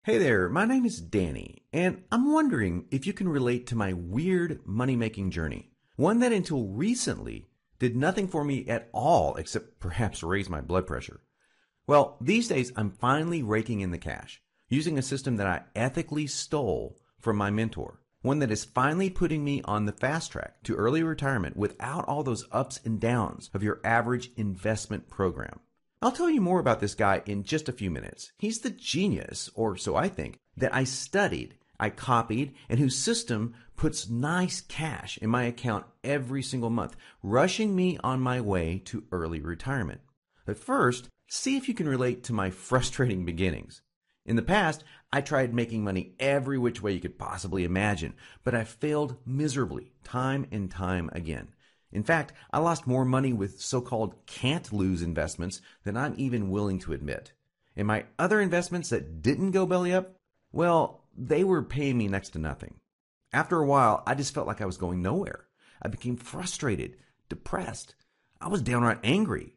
Hey there, my name is Danny, and I'm wondering if you can relate to my weird money-making journey. One that until recently did nothing for me at all except perhaps raise my blood pressure. Well, these days I'm finally raking in the cash, using a system that I ethically stole from my mentor. One that is finally putting me on the fast track to early retirement without all those ups and downs of your average investment program. I'll tell you more about this guy in just a few minutes. He's the genius, or so I think, that I studied, I copied, and whose system puts nice cash in my account every single month, rushing me on my way to early retirement. But first, see if you can relate to my frustrating beginnings. In the past, I tried making money every which way you could possibly imagine, but I failed miserably time and time again. In fact, I lost more money with so-called can't-lose investments than I'm even willing to admit. And my other investments that didn't go belly up, well, they were paying me next to nothing. After a while, I just felt like I was going nowhere. I became frustrated, depressed. I was downright angry.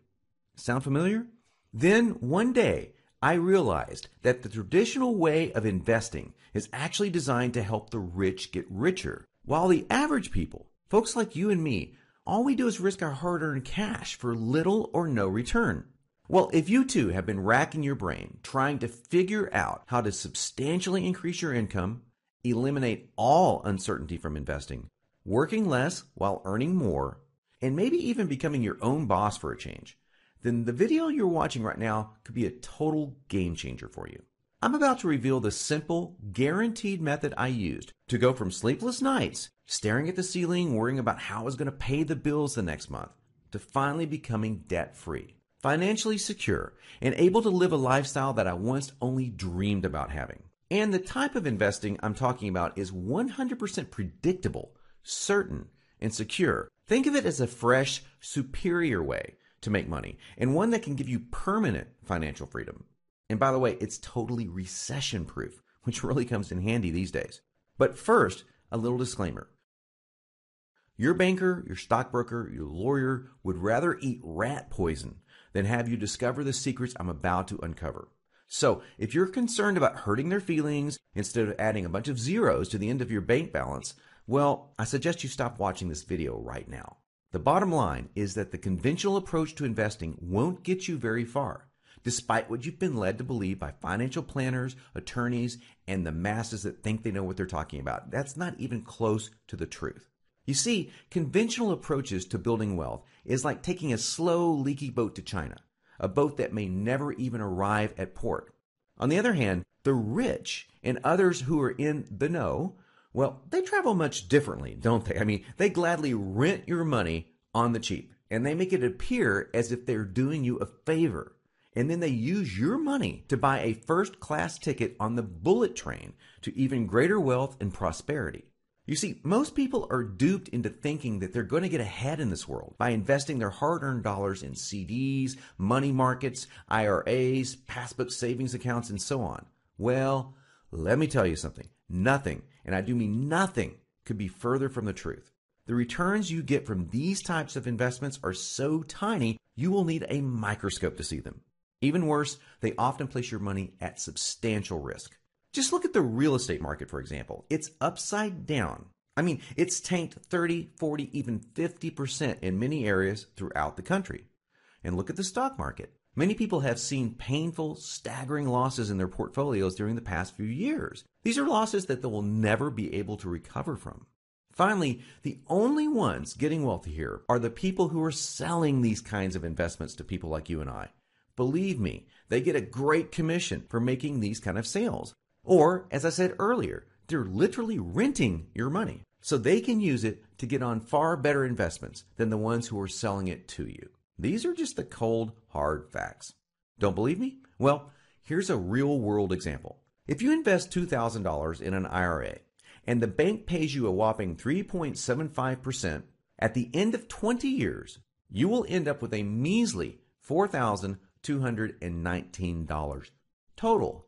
Sound familiar? Then, one day, I realized that the traditional way of investing is actually designed to help the rich get richer, while the average people, folks like you and me, all we do is risk our hard-earned cash for little or no return. Well, if you too have been racking your brain trying to figure out how to substantially increase your income, eliminate all uncertainty from investing, working less while earning more, and maybe even becoming your own boss for a change, then the video you're watching right now could be a total game changer for you. I'm about to reveal the simple, guaranteed method I used to go from sleepless nights, staring at the ceiling, worrying about how I was going to pay the bills the next month, to finally becoming debt-free, financially secure, and able to live a lifestyle that I once only dreamed about having. And the type of investing I'm talking about is 100% predictable, certain, and secure. Think of it as a fresh, superior way to make money, and one that can give you permanent financial freedom. And by the way, it's totally recession-proof, which really comes in handy these days. But first, a little disclaimer. Your banker, your stockbroker, your lawyer would rather eat rat poison than have you discover the secrets I'm about to uncover. So, if you're concerned about hurting their feelings instead of adding a bunch of zeros to the end of your bank balance, well, I suggest you stop watching this video right now. The bottom line is that the conventional approach to investing won't get you very far, despite what you've been led to believe by financial planners, attorneys, and the masses that think they know what they're talking about. That's not even close to the truth. You see, conventional approaches to building wealth is like taking a slow, leaky boat to China, a boat that may never even arrive at port. On the other hand, the rich and others who are in the know, well, they travel much differently, don't they? I mean, they gladly rent your money on the cheap, and they make it appear as if they're doing you a favor. And then they use your money to buy a first-class ticket on the bullet train to even greater wealth and prosperity. You see, most people are duped into thinking that they're going to get ahead in this world by investing their hard-earned dollars in CDs, money markets, IRAs, passbook savings accounts, and so on. Well, let me tell you something. Nothing, and I do mean nothing, could be further from the truth. The returns you get from these types of investments are so tiny, you will need a microscope to see them. Even worse, they often place your money at substantial risk. Just look at the real estate market, for example. It's upside down. I mean, it's tanked 30, 40, even 50% in many areas throughout the country. And look at the stock market. Many people have seen painful, staggering losses in their portfolios during the past few years. These are losses that they will never be able to recover from. Finally, the only ones getting wealthy here are the people who are selling these kinds of investments to people like you and I. Believe me, they get a great commission for making these kind of sales. Or, as I said earlier, they're literally renting your money so they can use it to get on far better investments than the ones who are selling it to you. These are just the cold, hard facts. Don't believe me? Well, here's a real-world example. If you invest $2,000 in an IRA and the bank pays you a whopping 3.75%, at the end of 20 years, you will end up with a measly $4,219 total.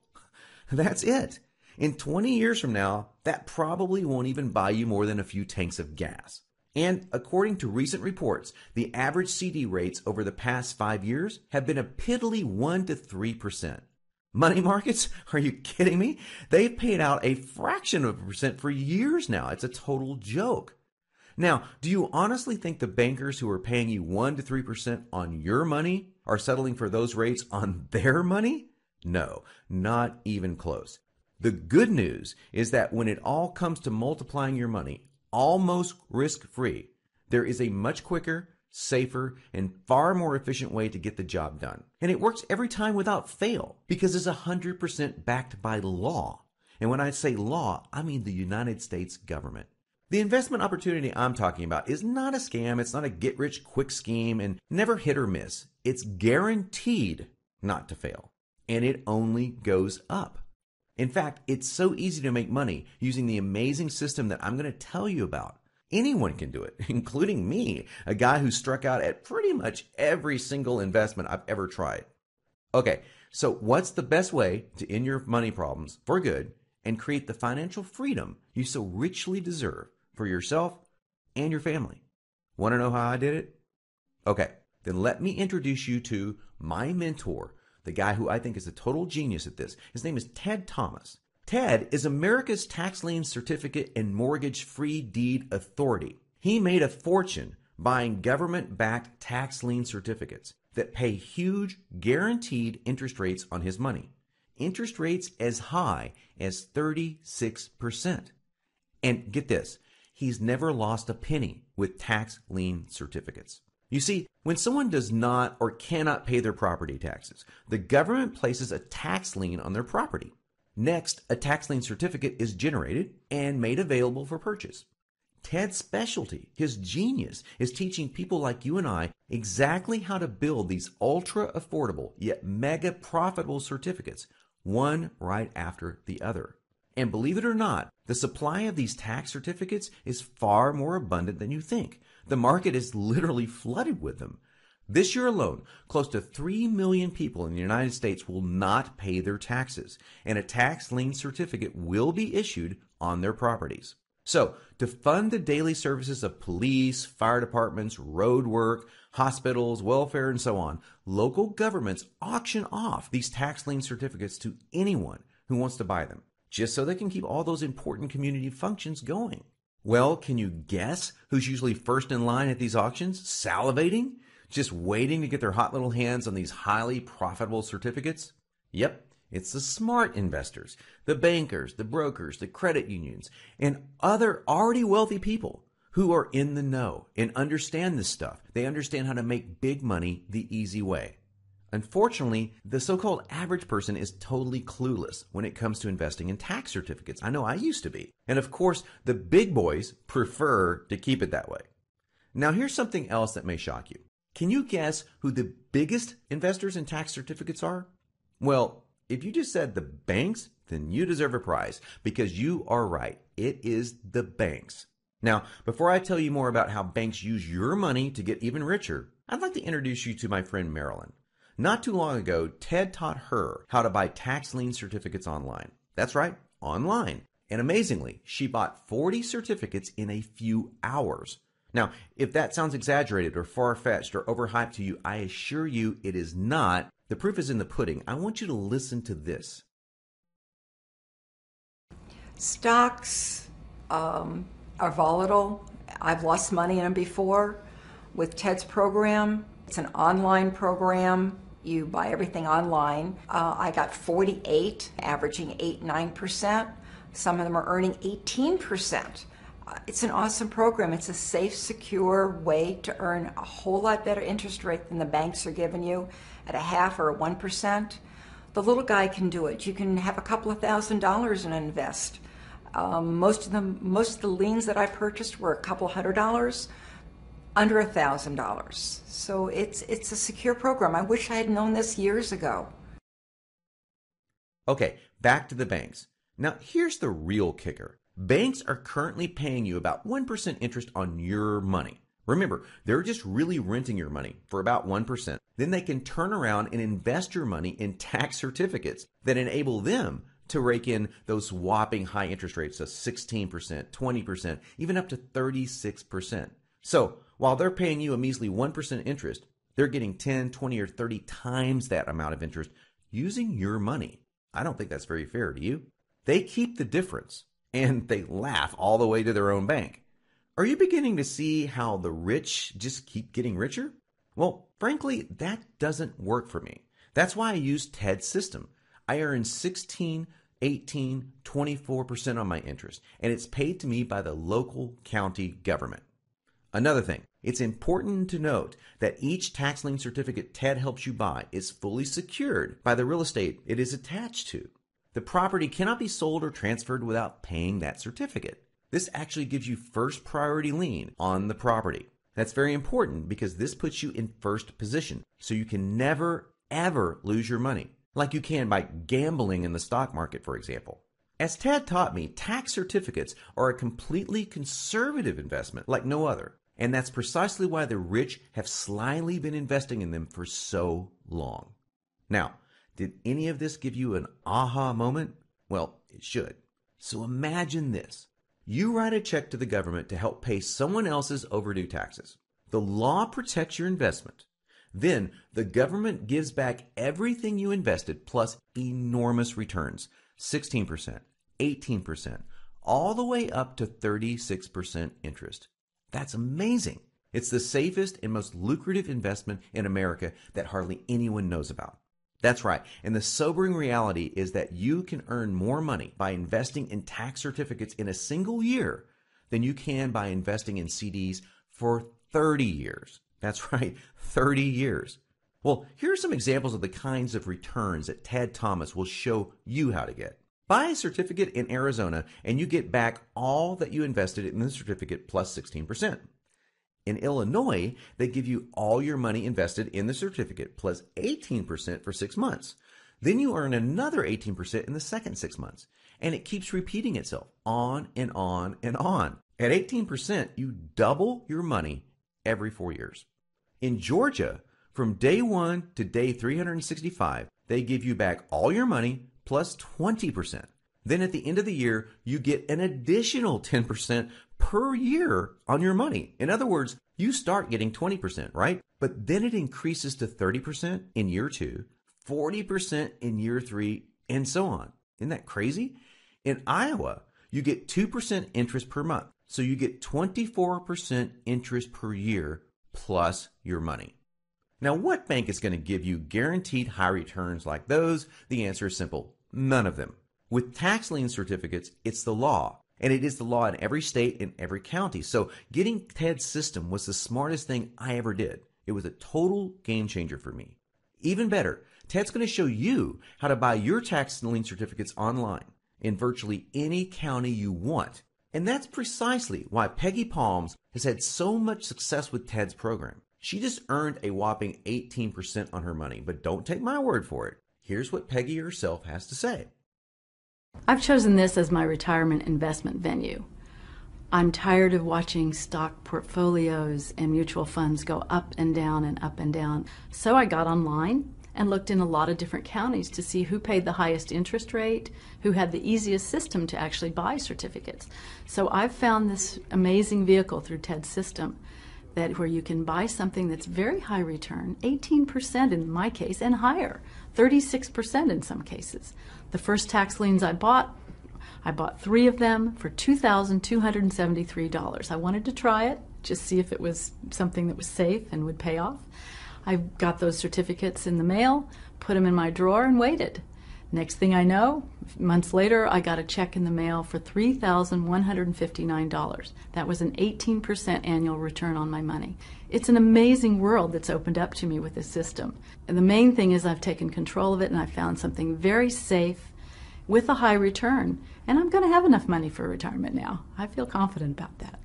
That's it. In 20 years from now, that probably won't even buy you more than a few tanks of gas. And according to recent reports, the average CD rates over the past 5 years have been a piddly 1 to 3%. Money markets? Are you kidding me? They've paid out a fraction of a percent for years now. It's a total joke. Now, do you honestly think the bankers who are paying you 1 to 3% on your money are settling for those rates on their money? No, not even close. The good news is that when it all comes to multiplying your money, almost risk-free, there is a much quicker, safer, and far more efficient way to get the job done. And it works every time without fail because it's 100% backed by law. And when I say law, I mean the United States government. The investment opportunity I'm talking about is not a scam, it's not a get-rich-quick scheme, and never hit or miss. It's guaranteed not to fail. And it only goes up. In fact, it's so easy to make money using the amazing system that I'm going to tell you about. Anyone can do it, including me, a guy who struck out at pretty much every single investment I've ever tried. Okay, so what's the best way to end your money problems for good and create the financial freedom you so richly deserve for yourself and your family? Want to know how I did it? Okay, then let me introduce you to my mentor, the guy who I think is a total genius at this. His name is Ted.Thomas. Ted is America's tax lien certificate and mortgage-free deed authority. He made a fortune buying government-backed tax lien certificates that pay huge guaranteed interest rates on his money. Interest rates as high as 36%. And get this, he's never lost a penny with tax lien certificates. You see, when someone does not or cannot pay their property taxes, the government places a tax lien on their property. Next, a tax lien certificate is generated and made available for purchase. Ted's specialty, his genius, is teaching people like you and I exactly how to build these ultra affordable yet mega profitable certificates, one right after the other. And believe it or not, the supply of these tax certificates is far more abundant than you think. The market is literally flooded with them. This year alone, close to 3 million people in the United States will not pay their taxes, and a tax lien certificate will be issued on their properties. So, to fund the daily services of police, fire departments, road work, hospitals, welfare, and so on, local governments auction off these tax lien certificates to anyone who wants to buy them, just so they can keep all those important community functions going. Well, can you guess who's usually first in line at these auctions? Salivating? Just waiting to get their hot little hands on these highly profitable certificates? Yep, it's the smart investors, the bankers, the brokers, the credit unions, and other already wealthy people who are in the know and understand this stuff. They understand how to make big money the easy way. Unfortunately, the so-called average person is totally clueless when it comes to investing in tax certificates. I know I used to be. And of course, the big boys prefer to keep it that way. Now, here's something else that may shock you. Can you guess who the biggest investors in tax certificates are? Well, if you just said the banks, then you deserve a prize because you are right. It is the banks. Now, before I tell you more about how banks use your money to get even richer, I'd like to introduce you to my friend Marilyn. Not too long ago, Ted taught her how to buy tax lien certificates online. That's right, online. And amazingly, she bought 40 certificates in a few hours. Now, if that sounds exaggerated or far-fetched or overhyped to you, I assure you it is not. The proof is in the pudding. I want you to listen to this. Stocks are volatile. I've lost money in them before. With Ted's program, it's an online program. You buy everything online. I got 48, averaging 8-9%. Some of them are earning 18%. It's an awesome program. It's a safe, secure way to earn a whole lot better interest rate than the banks are giving you at a half or a 1%. The little guy can do it. You can have a couple of $1,000s and invest. Most of the liens that I purchased were a couple $100, under $1,000. So it's a secure program. I wish I had known this years ago. Okay, back to the banks. Now, here's the real kicker. Banks are currently paying you about 1% interest on your money. Remember, they're just really renting your money for about 1%. Then they can turn around and invest your money in tax certificates that enable them to rake in those whopping high interest rates of 16%, 20%, even up to 36%. So, while they're paying you a measly 1% interest, they're getting 10, 20, or 30 times that amount of interest using your money. I don't think that's very fair, do you? They keep the difference, and they laugh all the way to their own bank. Are you beginning to see how the rich just keep getting richer? Well, frankly, that doesn't work for me. That's why I use Ted's system. I earn 16, 18, 24% on my interest, and it's paid to me by the local county government. Another thing, it's important to note that each tax lien certificate Ted helps you buy is fully secured by the real estate it is attached to. The property cannot be sold or transferred without paying that certificate. This actually gives you first priority lien on the property. That's very important because this puts you in first position, so you can never, ever lose your money, like you can by gambling in the stock market, for example. As Ted taught me, tax certificates are a completely conservative investment like no other. And that's precisely why the rich have slyly been investing in them for so long. Now, did any of this give you an aha moment? Well, it should. So imagine this. You write a check to the government to help pay someone else's overdue taxes. The law protects your investment. Then the government gives back everything you invested plus enormous returns. 16%, 18%, all the way up to 36% interest. That's amazing. It's the safest and most lucrative investment in America that hardly anyone knows about. That's right. And the sobering reality is that you can earn more money by investing in tax certificates in a single year than you can by investing in CDs for 30 years. That's right, 30 years. Well, here are some examples of the kinds of returns that Ted.Thomas will show you how to get. Buy a certificate in Arizona and you get back all that you invested in the certificate plus 16%. In Illinois, they give you all your money invested in the certificate plus 18% for 6 months. Then you earn another 18% in the second 6 months. And it keeps repeating itself on and on and on. At 18%, you double your money every 4 years. In Georgia, from day 1 to day 365, they give you back all your money plus 20%. Then at the end of the year, you get an additional 10% per year on your money. In other words, you start getting 20%, right? But then it increases to 30% in year 2, 40% in year 3, and so on. Isn't that crazy? In Iowa, you get 2% interest per month. So you get 24% interest per year plus your money. Now, what bank is going to give you guaranteed high returns like those? The answer is simple. None of them. With tax lien certificates, it's the law. And it is the law in every state and every county. So getting Ted's system was the smartest thing I ever did. It was a total game changer for me. Even better, Ted's going to show you how to buy your tax lien certificates online in virtually any county you want. And that's precisely why Peggy Palms has had so much success with Ted's program. She just earned a whopping 18% on her money, but don't take my word for it. Here's what Peggy herself has to say. I've chosen this as my retirement investment venue. I'm tired of watching stock portfolios and mutual funds go up and down and up and down. So I got online and looked in a lot of different counties to see who paid the highest interest rate, who had the easiest system to actually buy certificates. So I've found this amazing vehicle through Ted's system that where you can buy something that's very high return, 18% in my case, and higher, 36% in some cases. The first tax liens I bought 3 of them for $2,273. I wanted to try it, just see if it was something that was safe and would pay off. I got those certificates in the mail, put them in my drawer, and waited. Next thing I know, months later, I got a check in the mail for $3,159. That was an 18% annual return on my money. It's an amazing world that's opened up to me with this system. And the main thing is I've taken control of it and I found something very safe with a high return. And I'm going to have enough money for retirement now. I feel confident about that.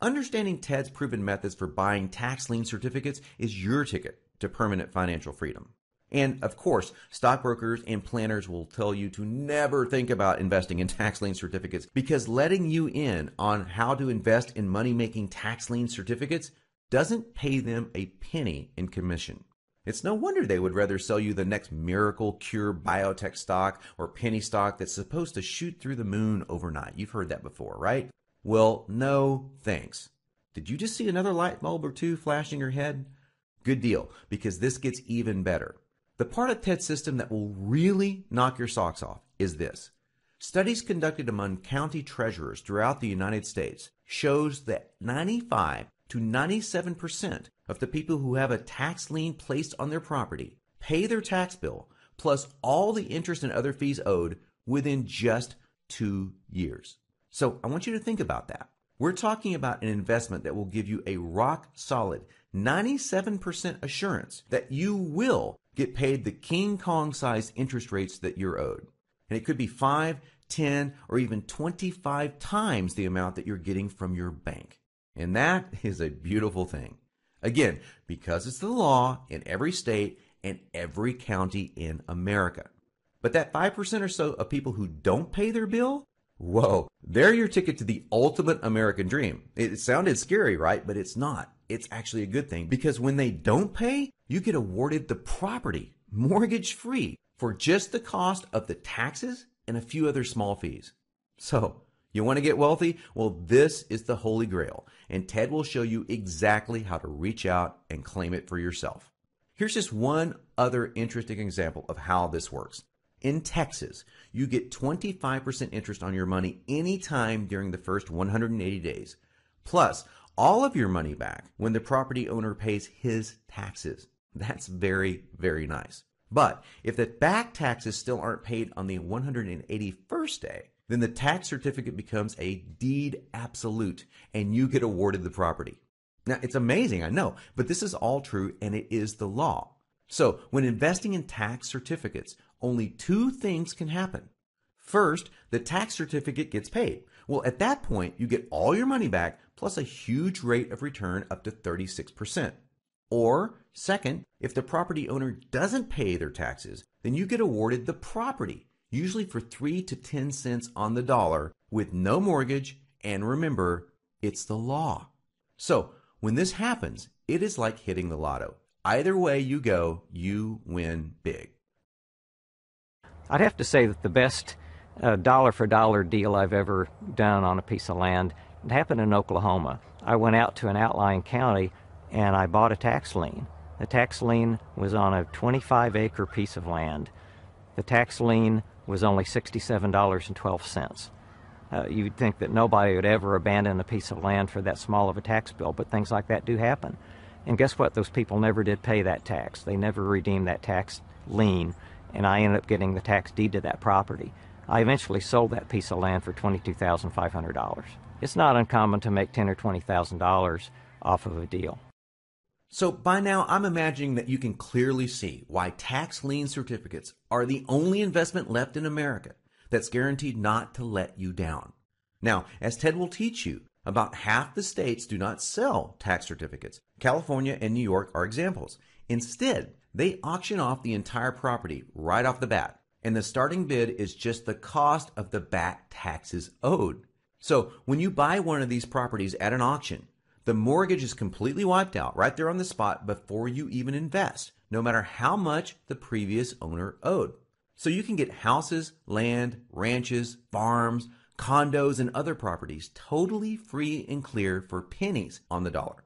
Understanding Ted's proven methods for buying tax lien certificates is your ticket to permanent financial freedom. And of course, stockbrokers and planners will tell you to never think about investing in tax lien certificates because letting you in on how to invest in money-making tax lien certificates doesn't pay them a penny in commission. It's no wonder they would rather sell you the next miracle cure biotech stock or penny stock that's supposed to shoot through the moon overnight. You've heard that before, right? Well, no thanks. Did you just see another light bulb or two flash in your head? Good deal, because this gets even better. The part of Ted's system that will really knock your socks off is this. Studies conducted among county treasurers throughout the United States shows that 95 to 97% of the people who have a tax lien placed on their property pay their tax bill plus all the interest and other fees owed within just 2 years. So I want you to think about that. We're talking about an investment that will give you a rock solid 97% assurance that you will get paid the King Kong sized interest rates that you're owed. And it could be 5, 10, or even 25 times the amount that you're getting from your bank. And that is a beautiful thing. Again, because it's the law in every state and every county in America. But that 5% or so of people who don't pay their bill, whoa, they're your ticket to the ultimate American dream. It sounded scary, right? But it's not. It's actually a good thing, because when they don't pay, you get awarded the property, mortgage-free, for just the cost of the taxes and a few other small fees. So, you want to get wealthy? Well, this is the Holy Grail, and Ted will show you exactly how to reach out and claim it for yourself. Here's just one other interesting example of how this works. In Texas, you get 25% interest on your money anytime during the first 180 days, plus all of your money back when the property owner pays his taxes. That's very, very nice. But if the back taxes still aren't paid on the 181st day, then the tax certificate becomes a deed absolute and you get awarded the property. Now, it's amazing, I know, but this is all true and it is the law. So when investing in tax certificates, only two things can happen. First, the tax certificate gets paid. Well, at that point, you get all your money back plus a huge rate of return up to 36%. Or, second, if the property owner doesn't pay their taxes, then you get awarded the property, usually for 3 to 10 cents on the dollar with no mortgage, and remember, it's the law. So, when this happens, it is like hitting the lotto. Either way you go, you win big. I'd have to say that the best dollar-for-dollar deal I've ever done on a piece of land, it happened in Oklahoma. I went out to an outlying county and I bought a tax lien. The tax lien was on a 25-acre piece of land. The tax lien was only $67.12. You'd think that nobody would ever abandon a piece of land for that small of a tax bill, but things like that do happen. And guess what? Those people never did pay that tax. They never redeemed that tax lien, and I ended up getting the tax deed to that property. I eventually sold that piece of land for $22,500. It's not uncommon to make $10,000 or $20,000 off of a deal. So by now, I'm imagining that you can clearly see why tax lien certificates are the only investment left in America that's guaranteed not to let you down. Now, as Ted will teach you, about half the states do not sell tax certificates. California and New York are examples. Instead, they auction off the entire property right off the bat, and the starting bid is just the cost of the back taxes owed. So when you buy one of these properties at an auction, the mortgage is completely wiped out right there on the spot before you even invest, no matter how much the previous owner owed. So you can get houses, land, ranches, farms, condos, and other properties totally free and clear for pennies on the dollar.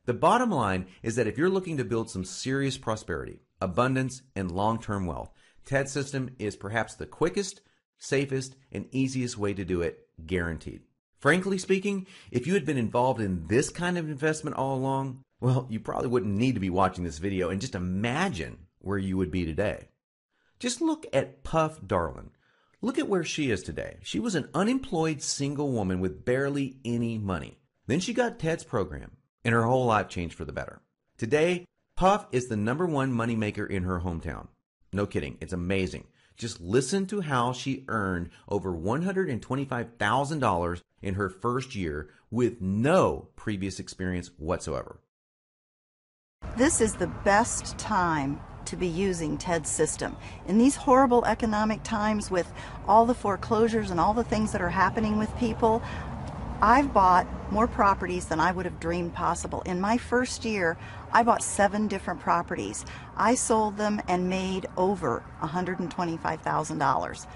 The bottom line is that if you're looking to build some serious prosperity, abundance, and long-term wealth, Ted's system is perhaps the quickest, safest, and easiest way to do it, guaranteed. Frankly speaking, if you had been involved in this kind of investment all along, well, you probably wouldn't need to be watching this video, and just imagine where you would be today. Just look at Puff Darling. Look at where she is today. She was an unemployed single woman with barely any money. Then she got Ted's program, and her whole life changed for the better. Today, Puff is the #1 moneymaker in her hometown. No kidding, it's amazing. Just listen to how she earned over $125,000 in her first year with no previous experience whatsoever. This is the best time to be using Ted's system. In these horrible economic times with all the foreclosures and all the things that are happening with people, I've bought more properties than I would have dreamed possible. In my first year, I bought 7 different properties. I sold them and made over $125,000.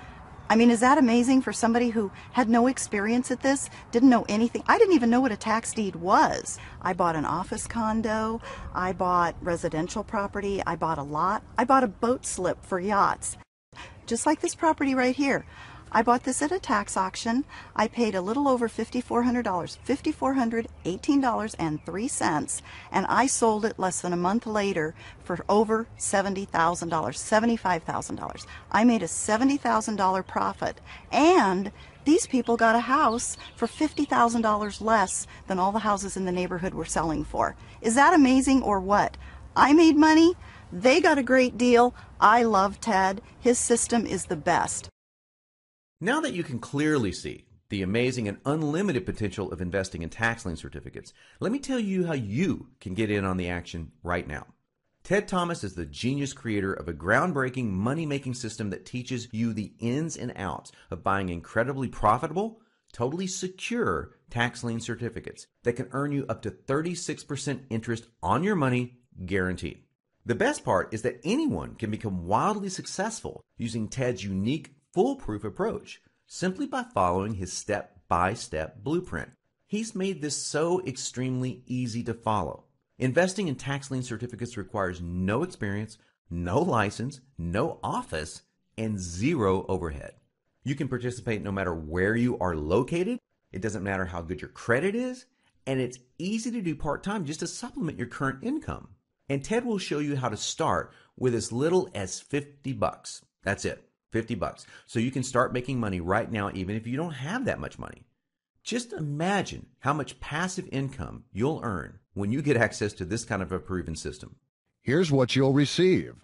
I mean, is that amazing for somebody who had no experience at this, didn't know anything? I didn't even know what a tax deed was. I bought an office condo, I bought residential property, I bought a lot, I bought a boat slip for yachts. Just like this property right here. I bought this at a tax auction. I paid a little over $5,400, $5,418.03, and I sold it less than a month later for over $70,000, $75,000. I made a $70,000 profit, and these people got a house for $50,000 less than all the houses in the neighborhood were selling for. Is that amazing or what? I made money. They got a great deal. I love Ted. His system is the best. Now that you can clearly see the amazing and unlimited potential of investing in tax lien certificates, let me tell you how you can get in on the action right now. Ted.Thomas is the genius creator of a groundbreaking money-making system that teaches you the ins and outs of buying incredibly profitable, totally secure tax lien certificates that can earn you up to 36% interest on your money, guaranteed. The best part is that anyone can become wildly successful using Ted's unique foolproof approach simply by following his step-by-step blueprint. He's made this so extremely easy to follow. Investing in tax lien certificates requires no experience, no license, no office, and zero overhead. You can participate no matter where you are located. It doesn't matter how good your credit is, and it's easy to do part-time just to supplement your current income. And Ted will show you how to start with as little as $50. That's it. $50. So you can start making money right now even if you don't have that much money. Just imagine how much passive income you'll earn when you get access to this kind of a proven system. Here's what you'll receive.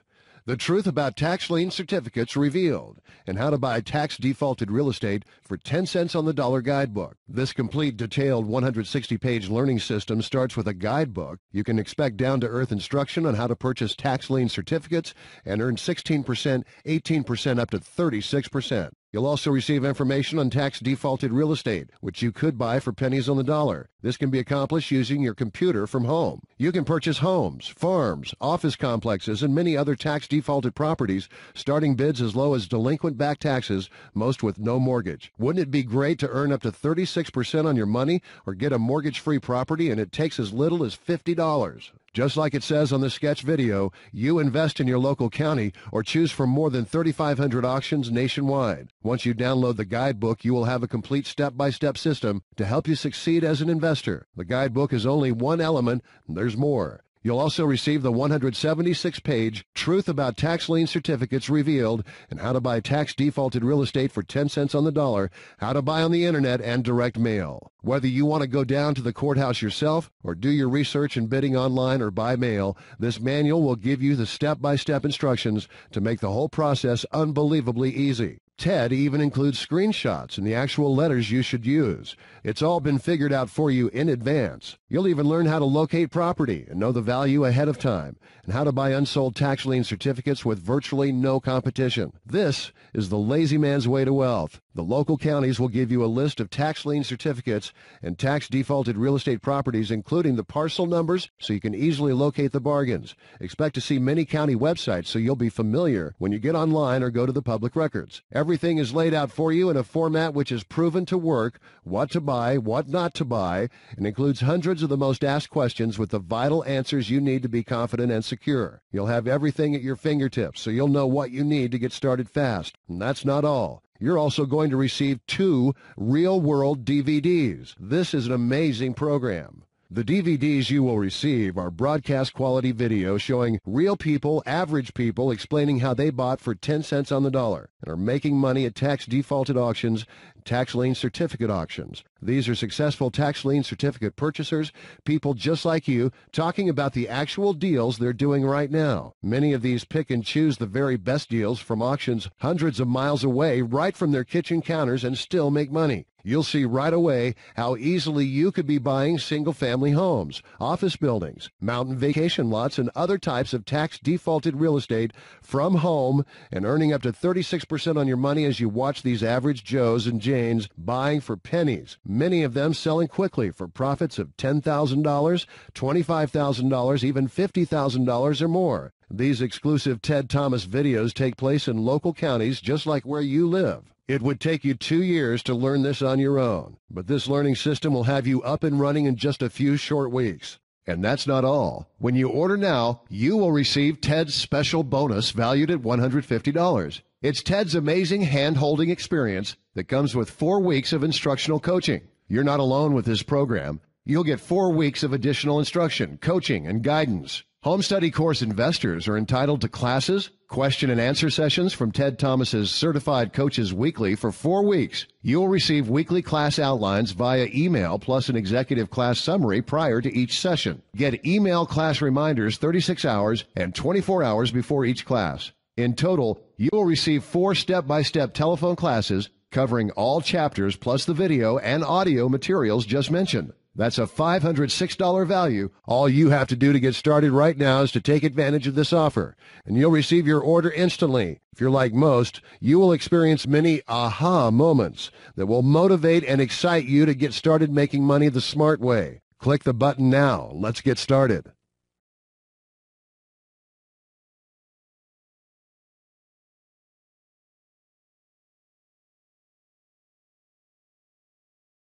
The truth about tax lien certificates revealed, and how to buy tax-defaulted real estate for 10 cents on the dollar guidebook. This complete, detailed 160-page learning system starts with a guidebook. You can expect down-to-earth instruction on how to purchase tax lien certificates and earn 16%, 18%, up to 36%. You'll also receive information on tax-defaulted real estate, which you could buy for pennies on the dollar. This can be accomplished using your computer from home. You can purchase homes, farms, office complexes, and many other tax-defaulted properties, starting bids as low as delinquent back taxes, most with no mortgage. Wouldn't it be great to earn up to 36% on your money or get a mortgage-free property, and it takes as little as $50? Just like it says on the sketch video, you invest in your local county or choose from more than 3,500 auctions nationwide. Once you download the guidebook, you will have a complete step-by-step system to help you succeed as an investor. The guidebook is only one element, and there's more. You'll also receive the 176-page Truth About Tax Lien Certificates Revealed and How to Buy Tax-Defaulted Real Estate for 10 cents on the dollar, how to buy on the internet and direct mail. Whether you want to go down to the courthouse yourself or do your research and bidding online or by mail, this manual will give you the step-by-step instructions to make the whole process unbelievably easy. Ted even includes screenshots and the actual letters you should use. It's all been figured out for you in advance. You'll even learn how to locate property and know the value ahead of time, and how to buy unsold tax lien certificates with virtually no competition. This is the lazy man's way to wealth. The local counties will give you a list of tax lien certificates and tax defaulted real estate properties, including the parcel numbers, so you can easily locate the bargains. Expect to see many county websites so you'll be familiar when you get online or go to the public records. Everything is laid out for you in a format which is proven to work, what to buy, what not to buy, and includes hundreds of the most asked questions with the vital answers you need to be confident and secure. You'll have everything at your fingertips, so you'll know what you need to get started fast. And that's not all. You're also going to receive 2 real-world DVDs. This is an amazing program. The DVDs you will receive are broadcast-quality video showing real people, average people, explaining how they bought for 10 cents on the dollar and are making money at tax-defaulted auctions, tax lien certificate auctions. These are successful tax lien certificate purchasers, people just like you, talking about the actual deals they're doing right now. Many of these pick and choose the very best deals from auctions hundreds of miles away, right from their kitchen counters, and still make money. You'll see right away how easily you could be buying single-family homes, office buildings, mountain vacation lots, and other types of tax-defaulted real estate from home and earning up to 36% on your money as you watch these average Joes and Janes buying for pennies, many of them selling quickly for profits of $10,000, $25,000, even $50,000 or more. These exclusive Ted.Thomas videos take place in local counties just like where you live. It would take you 2 years to learn this on your own, but this learning system will have you up and running in just a few short weeks. And that's not all. When you order now, you will receive Ted's special bonus valued at $150. It's Ted's amazing hand-holding experience that comes with 4 weeks of instructional coaching. You're not alone with this program. You'll get 4 weeks of additional instruction, coaching, and guidance. Home study course investors are entitled to classes, question and answer sessions from Ted Thomas's certified coaches weekly for 4 weeks. You'll receive weekly class outlines via email plus an executive class summary prior to each session. Get email class reminders 36 hours and 24 hours before each class. In total, you will receive 4 step-by-step telephone classes covering all chapters plus the video and audio materials just mentioned. That's a $506 value. All you have to do to get started right now is to take advantage of this offer, and you'll receive your order instantly. If you're like most, you will experience many aha moments that will motivate and excite you to get started making money the smart way. Click the button now. Let's get started.